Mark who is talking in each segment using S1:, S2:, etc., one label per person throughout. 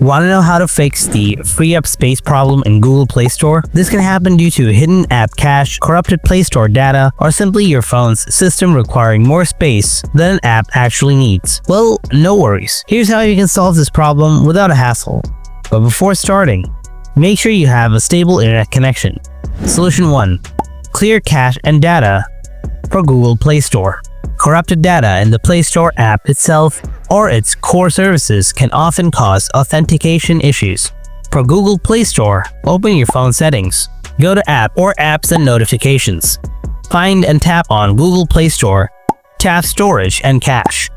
S1: Want to know how to fix the free up space problem in Google Play Store? This can happen due to hidden app cache, corrupted Play Store data, or simply your phone's system requiring more space than an app actually needs. Well, no worries. Here's how you can solve this problem without a hassle. But before starting, make sure you have a stable internet connection. Solution 1. Clear cache and data for Google Play Store. Corrupted data in the Play Store app itself or its core services can often cause authentication issues. For Google Play Store, open your phone settings. Go to App or Apps and Notifications. Find and tap on Google Play Store. Tap Storage and Cache.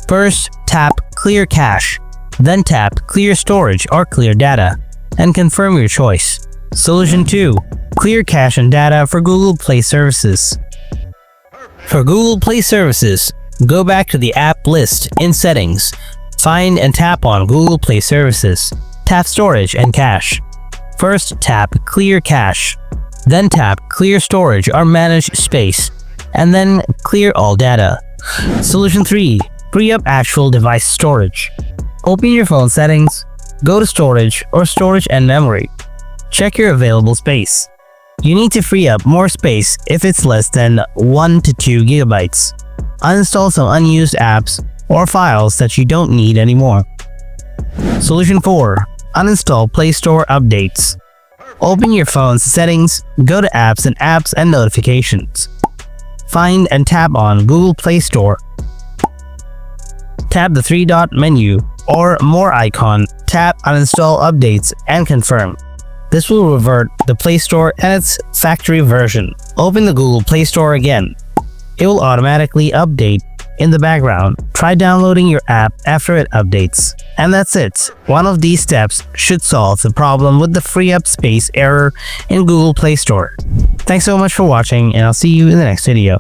S1: First, tap Clear Cache. Then tap Clear Storage or Clear Data, and confirm your choice. Solution 2. Clear cache and data for Google Play Services. For Google Play Services, go back to the app list in Settings. Find and tap on Google Play Services. Tap Storage and Cache. First, tap Clear Cache. Then tap Clear Storage or Manage Space, and then Clear All Data. Solution 3. Free up actual device storage. Open your phone settings, go to Storage or Storage and Memory. Check your available space. You need to free up more space if it's less than 1 to 2 gigabytes. Uninstall some unused apps or files that you don't need anymore. Solution 4. Uninstall Play Store updates. Open your phone's settings, go to Apps and Notifications. Find and tap on Google Play Store. Tap the three-dot menu or More icon, tap Uninstall Updates and confirm. This will revert the Play Store and its factory version. Open the Google Play Store again. It will automatically update in the background. Try downloading your app after it updates. And that's it. One of these steps should solve the problem with the free up space error in Google Play Store. Thanks so much for watching, and I'll see you in the next video.